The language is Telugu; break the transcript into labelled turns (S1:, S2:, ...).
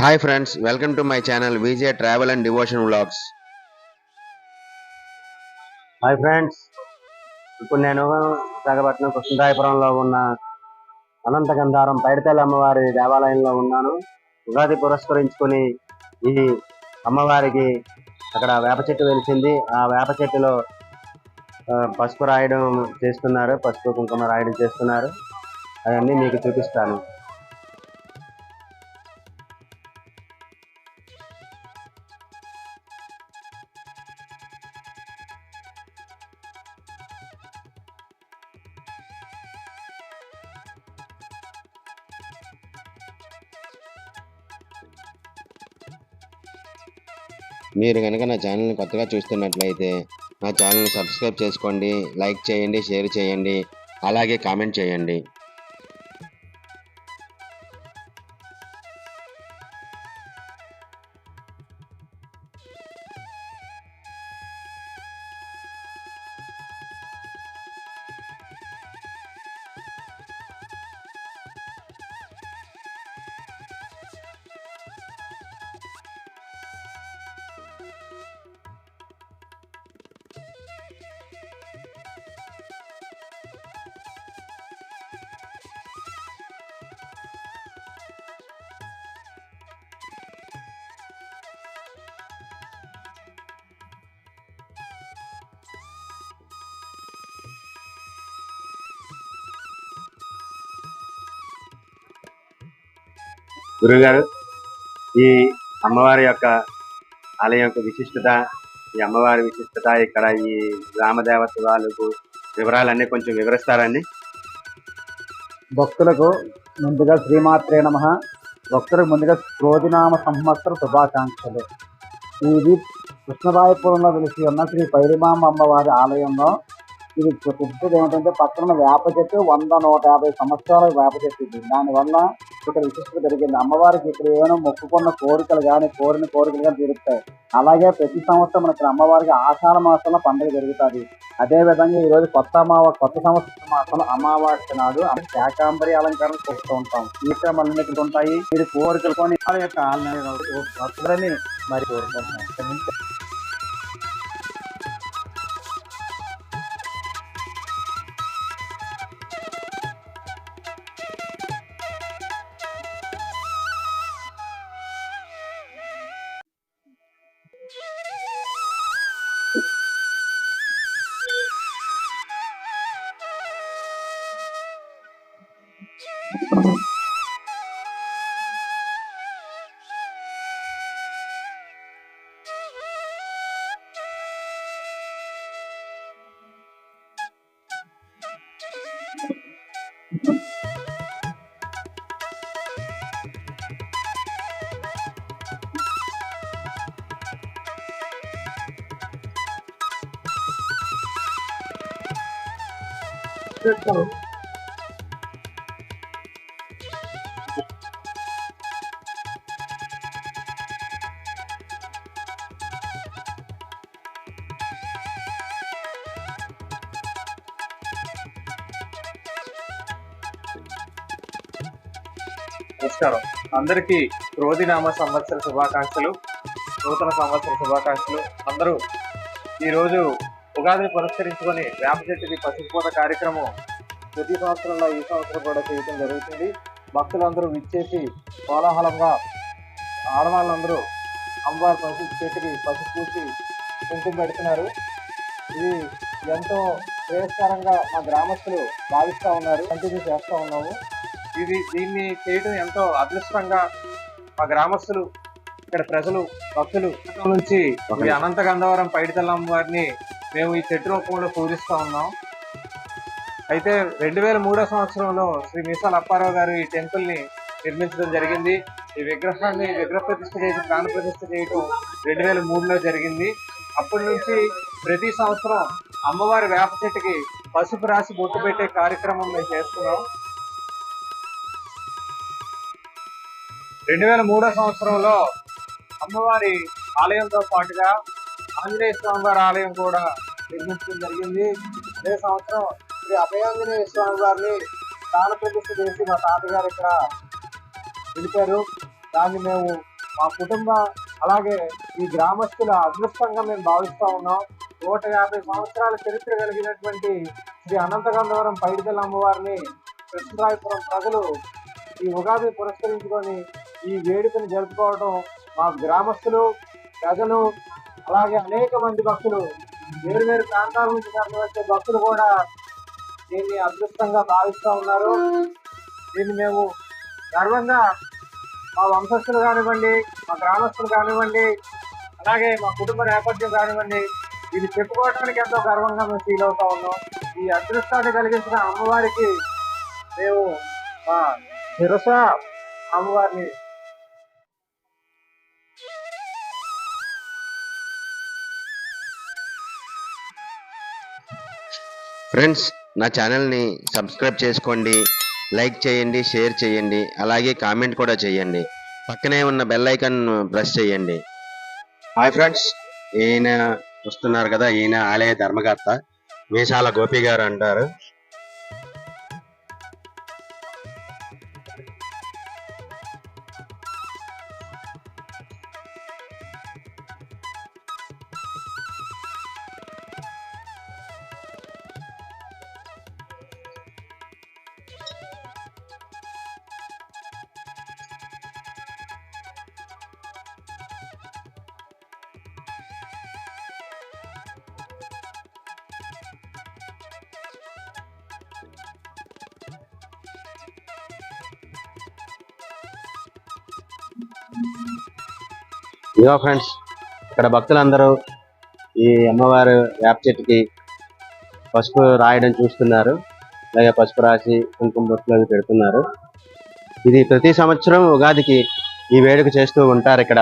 S1: Hi friends, welcome to my channel VJ Travel and Devotion Vlogs.
S2: Hi friends, ఇప్పుడు నేను విశాఖపట్నం కృష్ణరాయపురంలో ఉన్న అనంతగంధారం పైడితల్లి అమ్మవారి దేవాలయంలో ఉన్నాను. ఉగాది పురస్కరించుకొని ఈ అమ్మవారికి అక్కడ వేప చెట్టు వెలిసింది. ఆ వేప చెట్టులో పసుపు రాయడం చేస్తున్నారు, పసుపు కుంకుమ రాయడం చేస్తున్నారు. అవన్నీ మీకు చూపిస్తాను.
S1: మీరు కనుక నా ఛానల్ని కొత్తగా చూస్తున్నట్లయితే నా ఛానల్ని సబ్స్క్రైబ్ చేసుకోండి, లైక్ చేయండి, షేర్ చేయండి, అలాగే కామెంట్ చేయండి.
S2: గురుగారు, ఈ అమ్మవారి యొక్క ఆలయం యొక్క విశిష్టత, ఈ అమ్మవారి విశిష్టత, ఇక్కడ ఈ గ్రామ దేవత వాళ్ళకు వివరాలన్నీ కొంచెం వివరిస్తారండి?
S3: భక్తులకు ముందుగా శ్రీమాత్రే నమః. భక్తులకు ముందుగా క్రోధినామ సంవత్సర శుభాకాంక్షలు. ఇది కృష్ణరాయపురంలో వెలిసి ఉన్న శ్రీ పైడిమాంబ అమ్మవారి ఆలయంలో ఇది ప్రసిద్ధి ఏమిటంటే పక్కన వేప చెట్టు 100-150 సంవత్సరాల వేప చెట్టు ఇది. దానివల్ల ఇక్కడ విశిష్టత జరిగింది. అమ్మవారికి ఇక్కడ ఏమైనా మొక్కుకున్న కోరికలు కానీ కోరిన కోరికలు కానీ తీరుతాయి. అలాగే ప్రతి సంవత్సరం మనకి అమ్మవారికి ఆషాఢ మాసంలో పండుగ జరుగుతుంది. అదే విధంగా ఈ రోజు కొత్త సంవత్సర మాసంలో అమావాస్య నాడు శాకాంబరి అలంకరణ చేస్తూ ఉంటాం. ఈ క్రమాలన్నీ ఇక్కడ ఉంటాయి. మీరు కోరికలు కొని వాళ్ళ యొక్క భక్తులని మరి కోరుకుంటున్నాం.
S4: నమస్కారం అందరికీ క్రోధినామ సంవత్సర శుభాకాంక్షలు, నూతన సంవత్సర శుభాకాంక్షలు. అందరూ ఈరోజు ఉగాదిని పురస్కరించుకొని వేప చెట్టుకి పసుపుపూత కార్యక్రమం ప్రతి సంవత్సరంలో ఈ సంవత్సరం కూడా చేయడం జరుగుతుంది. భక్తులందరూ విచ్చేసి కోలాహలంగా ఆడవాళ్ళందరూ అమ్మవారి పసుపు చెట్టుకి పసుపు పూసి కుంకుమ పెడుతున్నారు. ఇది ఎంతో శ్రేయస్కరంగా మా గ్రామస్తులు భావిస్తూ ఉన్నారు, కంటిన్యూ చేస్తూ ఉన్నాము. దీన్ని చేయడం ఎంతో అదృష్టంగా మా గ్రామస్తులు, ఇక్కడ ప్రజలు, భక్తులు నుంచి ఈ అనంతగంధవరం పైడితల్లి అమ్మవారిని మేము ఈ చెట్టు రూపంలో పూజిస్తూ ఉన్నాం. అయితే 2003 సంవత్సరంలో శ్రీ మీసాల అప్పారావు గారు ఈ టెంపుల్ ని నిర్మించడం జరిగింది. ఈ విగ్రహాన్ని విగ్రహ ప్రతిష్ఠ చేసి ప్రాణ ప్రతిష్ఠ చేయడం 2003లో జరిగింది. అప్పటి నుంచి ప్రతి సంవత్సరం అమ్మవారి వేప చెట్టుకి పసుపు రాసి బొట్టు పెట్టే కార్యక్రమం మేము చేస్తున్నాం. 2003 సంవత్సరంలో అమ్మవారి ఆలయంతో పాటుగా ఆంజనేయ స్వామి వారి ఆలయం కూడా నిర్మించడం జరిగింది. అదే సంవత్సరం శ్రీ అభయాంజనేయ స్వామి వారిని ప్రాణ ప్రతిష్ఠ చేసి మా తాతగారు ఇక్కడ నిలిపారు. దాన్ని మేము మా కుటుంబ అలాగే ఈ గ్రామస్తుల అదృష్టంగా మేము భావిస్తూ ఉన్నాం. 150 సంవత్సరాల చరిత్ర కలిగినటువంటి శ్రీ అనంతగంధవరం పైడితల్లి అమ్మవారిని కృష్ణరాయపురం ప్రజలు ఈ ఉగాది పురస్కరించుకొని ఈ వేడుకను జరుపుకోవడం మా గ్రామస్తులు, ప్రజలు అలాగే అనేక మంది భక్తులు, వేరు వేరు ప్రాంతాల నుంచి తరలి వచ్చే భక్తులు కూడా దీన్ని అదృష్టంగా భావిస్తూ ఉన్నారు. దీన్ని మేము గర్వంగా మా వంశస్థులు కానివ్వండి, మా గ్రామస్తులు కానివ్వండి, అలాగే మా కుటుంబ నేపథ్యం కానివ్వండి, ఇది చెప్పుకోవడానికి ఎంతో గర్వంగా మేము ఫీల్ అవుతా ఉన్నాం. ఈ అదృష్టాన్ని కలిగించిన అమ్మవారికి మేము మా శిరస అమ్మవారిని
S1: ఫ్రెండ్స్, నా ఛానల్ని సబ్స్క్రైబ్ చేసుకోండి, లైక్ చేయండి, షేర్ చేయండి, అలాగే కామెంట్ కూడా చేయండి. పక్కనే ఉన్న బెల్ ఐకాన్ ప్రెస్ చేయండి. హాయ్ ఫ్రెండ్స్, ఈయన వస్తున్నారు కదా, ఈయన ఆలయ ధర్మకర్త మీసాల గోపి గారు అంటారు. ఇదిగో ఫ్రెండ్స్, ఇక్కడ భక్తులందరూ ఈ అమ్మవారు వేప చెట్టుకి పసుపు రాయడం చూస్తున్నారు. అలాగే పసుపు రాసి కుంకుమ బొట్లు అవి పెడుతున్నారు. ఇది ప్రతి సంవత్సరం ఉగాదికి ఈ వేడుక చేస్తూ ఉంటారు ఇక్కడ.